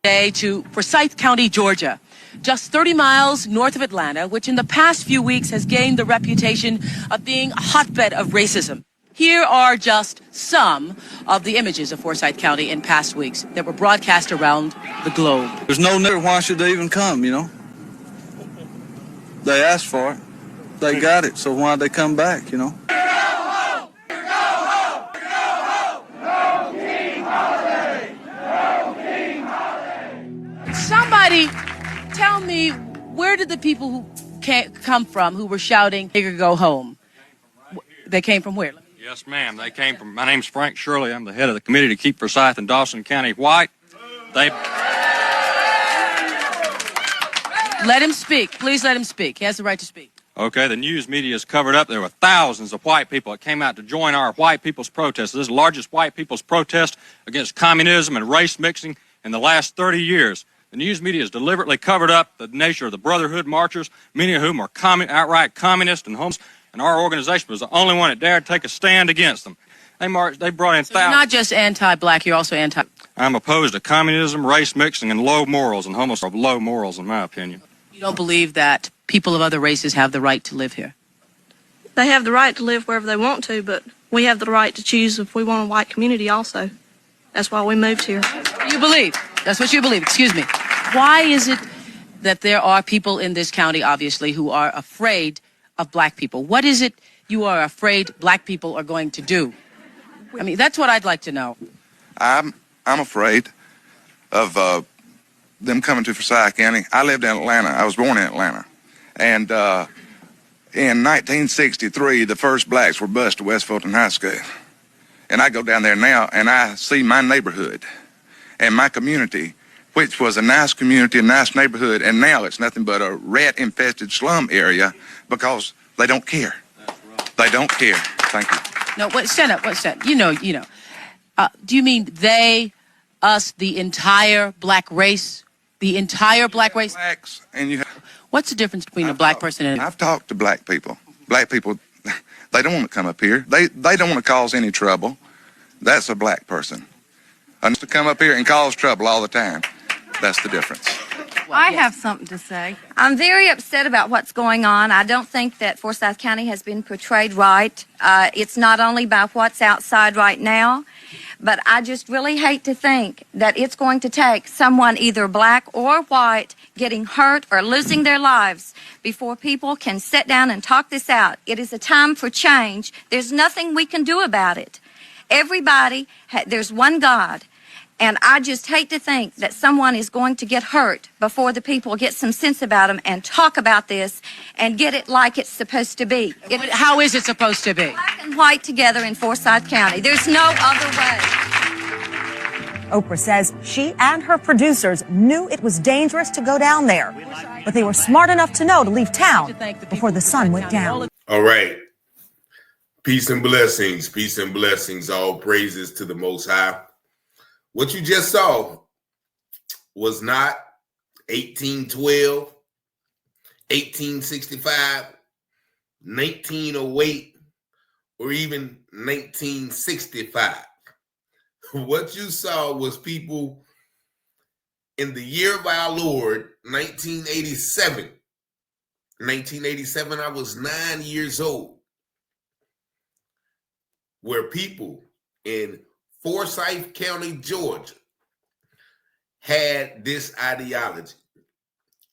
Today to Forsyth County, Georgia, just 30 miles north of Atlanta, which in the past few weeks has gained the reputation of being a hotbed of racism. Here are just some of the images of Forsyth County in past weeks that were broadcast around the globe. There's no need. Why should they even come, you know? They asked for it. They got it, so why'd they come back, you know? Somebody tell me, where did the people who come from who were shouting, "Nigger, go home"? They came from where? Yes, ma'am. They came from, my name's Frank Shirley. I'm the head of the committee to keep Forsythe and Dawson County white. Let him speak. Please let him speak. He has the right to speak. Okay, the news media is covered up. There were thousands of white people that came out to join our white people's protest. This is the largest white people's protest against communism and race mixing in the last 30 years. The news media has deliberately covered up the nature of the Brotherhood marchers, many of whom are outright communist and homeless, and our organization was the only one that dared take a stand against them. They brought in thousands. You're not just anti-black, you're also anti... I'm opposed to communism, race mixing, and low morals, and homeless are low morals, in my opinion. You don't believe that people of other races have the right to live here? They have the right to live wherever they want to, but we have the right to choose if we want a white community also. That's why we moved here. You believe? That's what you believe. Excuse me. Why is it that there are people in this county, obviously, who are afraid of black people? What is it you are afraid black people are going to do? I mean, that's what I'd like to know. I'm afraid of them coming to Forsyth County. I lived in Atlanta. I was born in Atlanta. And in 1963, the first blacks were bused to West Fulton High School. And I go down there now, and I see my neighborhood and my community, which was a nice community, a nice neighborhood, and now it's nothing but a rat-infested slum area because they don't care. They don't care. Thank you. No, stand up. Stand up. You know. Do you mean they, us, the entire black race? The entire black race? Blacks, and What's the difference between a black person and... I've talked to black people. Black people, they don't want to come up here. They don't want to cause any trouble. That's a black person. And to come up here and cause trouble all the time, that's the difference. I have something to say. I'm very upset about what's going on. I don't think that Forsyth County has been portrayed right. It's not only by what's outside right now, but I just really hate to think that it's going to take someone either black or white getting hurt or losing their lives before people can sit down and talk this out. It is a time for change. There's nothing we can do about it. Everybody, there's one God. And I just hate to think that someone is going to get hurt before the people get some sense about them and talk about this and get it like it's supposed to be. How is it supposed to be? Black and white together in Forsyth County. There's no other way. Oprah says she and her producers knew it was dangerous to go down there, but they were smart enough to know to leave town before the sun went down. All right. Peace and blessings. All praises to the Most High. What you just saw was not 1812, 1865, 1908, or even 1965. What you saw was people in the year of our Lord, 1987. 1987, I was 9 years old, where people in Forsyth County, Georgia, had this ideology.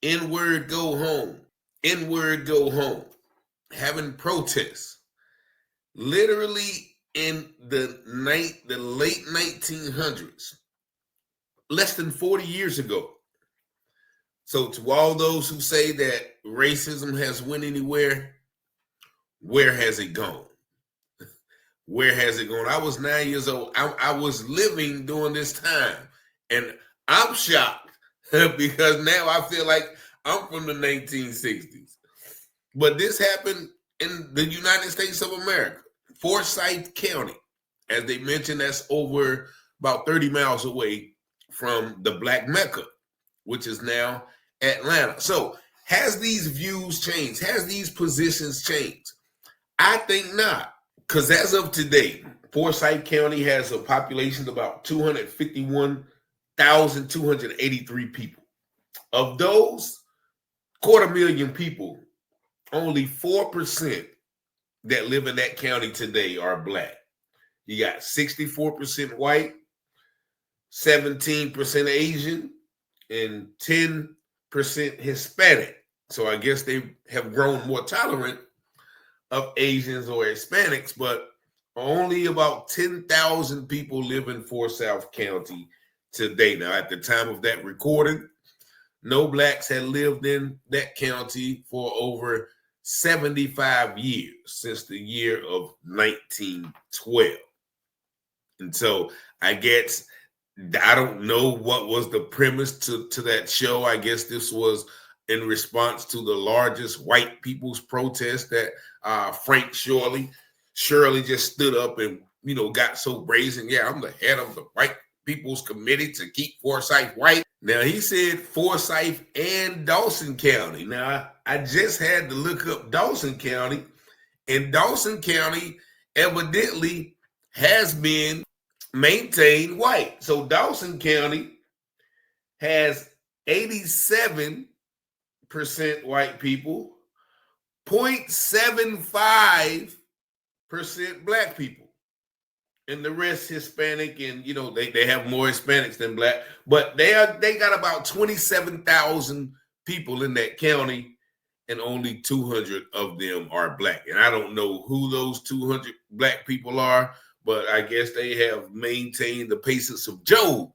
N-word, go home. N-word, go home. Having protests. Literally in the late 1900s. Less than 40 years ago. So to all those who say that racism has went anywhere, where has it gone? Where has it gone? I was 9 years old. I was living during this time. And I'm shocked because now I feel like I'm from the 1960s. But this happened in the United States of America. Forsyth County, as they mentioned, that's over about 30 miles away from the Black Mecca, which is now Atlanta. So has these views changed? Has these positions changed? I think not. Because as of today, Forsyth County has a population of about 251 1,283 people. Of those 250,000 people, only 4% that live in that county today are black. You got 64% white, 17% Asian, and 10% Hispanic. So I guess they have grown more tolerant of Asians or Hispanics, but only about 10,000 people live in Forsyth County today. Now, at the time of that recording, no blacks had lived in that county for over 75 years, since the year of 1912. And so I guess, I don't know what was the premise to that show. I guess this was in response to the largest white people's protest that Frank Shirley just stood up and, got so brazen. Yeah, I'm the head of the white people's committee to keep Forsyth white. Now, he said Forsyth and Dawson County. Now, I just had to look up Dawson County, and Dawson County evidently has been maintained white. So Dawson County has 87% white people, 0.75% black people, and the rest Hispanic. And they have more Hispanics than black, but they got about 27,000 people in that county, and only 200 of them are black. And I don't know who those 200 black people are, but I guess they have maintained the patience of Job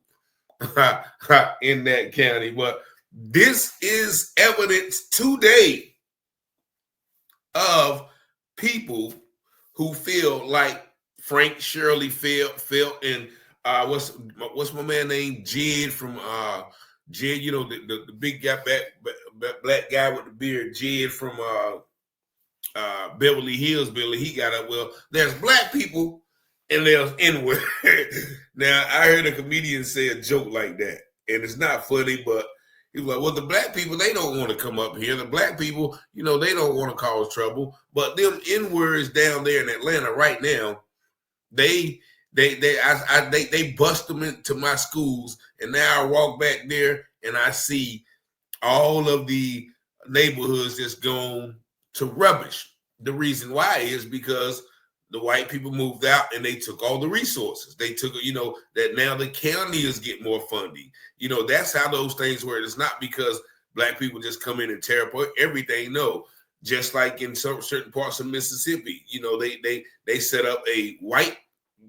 in that county. But this is evidence today of people who feel like Frank Shirley felt, and what's my man named Jed from Jed, the big guy, black guy with the beard, Jed from Beverly Hills. Billy, he got up. Well, there's black people and there's N-word. Now, I heard a comedian say a joke like that, and it's not funny, but he was like, well, the black people, they don't want to come up here. The black people, they don't want to cause trouble. But them N-words down there in Atlanta right now, they bust them into my schools, and now I walk back there and I see all of the neighborhoods just going to rubbish. The reason why is because the white people moved out and they took all the resources. They took, that now the counties get more funding. That's how those things work. It's not because black people just come in and tear apart everything. No, just like in certain parts of Mississippi, they set up a white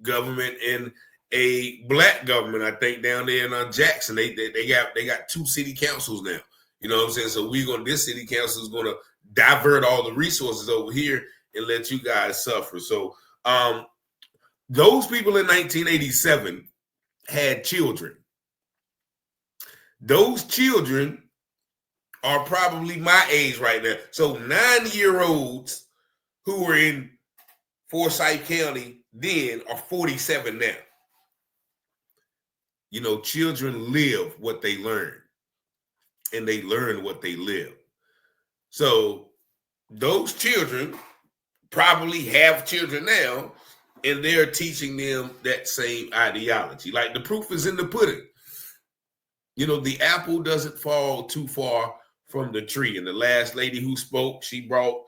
government and a black government. I think down there in Jackson, they got two city councils now. You know what I'm saying? So this city council is going to divert all the resources over here and let you guys suffer. So those people in 1987 had children. Those children are probably my age right now. So 9-year-olds who were in Forsyth County then are 47 now. Children live what they learn, and they learn what they live. So those children probably have children now, and they're teaching them that same ideology. Like, the proof is in the pudding. The apple doesn't fall too far from the tree. And the last lady who spoke, she brought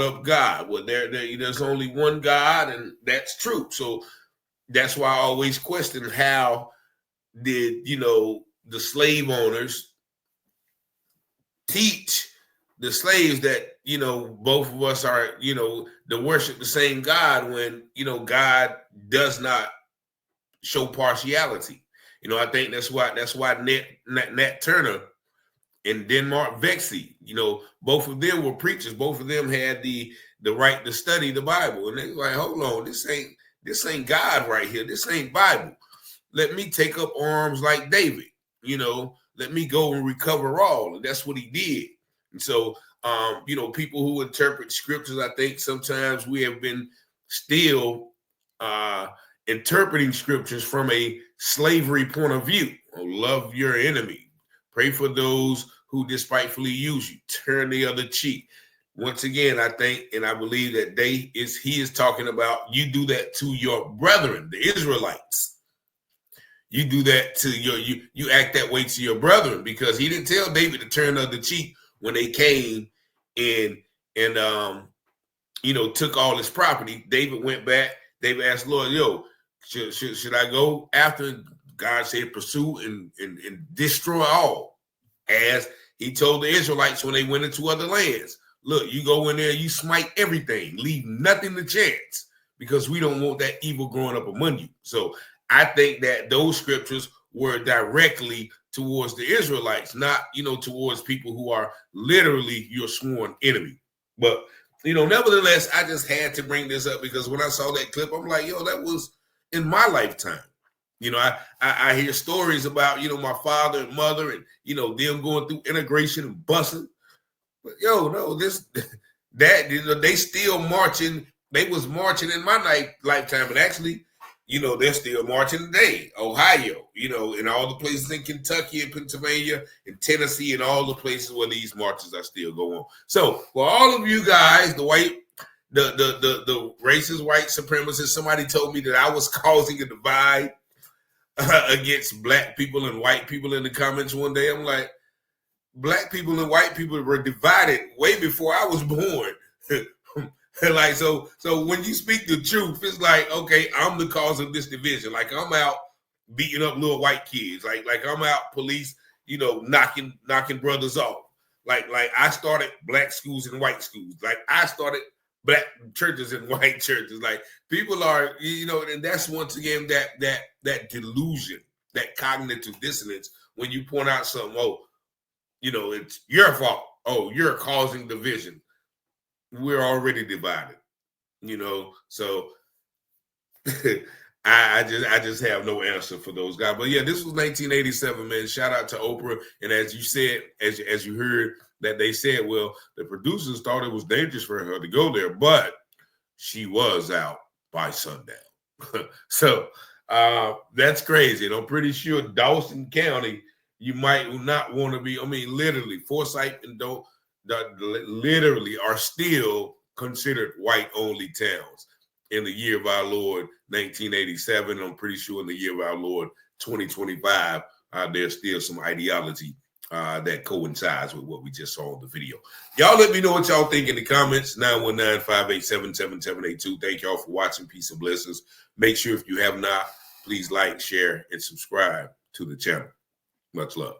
up God. Well, there's only one God, and that's true. So that's why I always question, how did the slave owners teach the slaves that both of us are to worship the same God, when God does not show partiality. I think that's why Nat Turner and Denmark Vesey, both of them were preachers. Both of them had the right to study the Bible, and they were like, hold on, this ain't God right here. This ain't Bible. Let me take up arms like David. Let me go and recover all. And that's what he did. And so, people who interpret scriptures, I think sometimes we have been still interpreting scriptures from a slavery point of view. Love your enemy. Pray for those who despitefully use you. Turn the other cheek. Once again, I think and I believe that he is talking about, you do that to your brethren, the Israelites. You do that to you act that way to your brethren, because he didn't tell David to turn the other cheek when they came and took all his property. David went back. David asked Lord, should I go after? God said, pursue and destroy all. As he told the Israelites when they went into other lands, look, you go in there, you smite everything, leave nothing to chance, because we don't want that evil growing up among you. So I think that those scriptures were directly towards the Israelites, not, towards people who are literally your sworn enemy. But, nevertheless, I just had to bring this up because when I saw that clip, I'm like, that was in my lifetime. I hear stories about, my father and mother and, them going through integration and busing. But, they still marching. They was marching in my lifetime. And actually, they're still marching today. Ohio, and all the places in Kentucky and Pennsylvania and Tennessee and all the places where these marches are still going on. So for all of you guys, the racist white supremacists, somebody told me that I was causing a divide against black people and white people in the comments one day. I'm like, black people and white people were divided way before I was born. Like, so when you speak the truth, it's like, okay, I'm the cause of this division. Like, I'm out beating up little white kids. Like I'm out police, knocking brothers off. Like I started black schools and white schools. Like I started black churches and white churches. Like people are, and that's once again that delusion, that cognitive dissonance when you point out something, it's your fault. Oh, you're causing division. We're already divided, so I just have no answer for those guys. But yeah, this was 1987, man. Shout out to Oprah. And as you said, as you heard that they said, well, the producers thought it was dangerous for her to go there, but she was out by sundown. So that's crazy. And I'm pretty sure Dawson County, you might not want to be. I mean, literally, Forsythe and literally are still considered white-only towns in the year of our Lord 1987. I'm pretty sure in the year of our Lord 2025, there's still some ideology that coincides with what we just saw in the video. Y'all let me know what y'all think in the comments. 919-587-7782. Thank y'all for watching. Peace and blessings. Make sure if you have not, please like, share, and subscribe to the channel. Much love.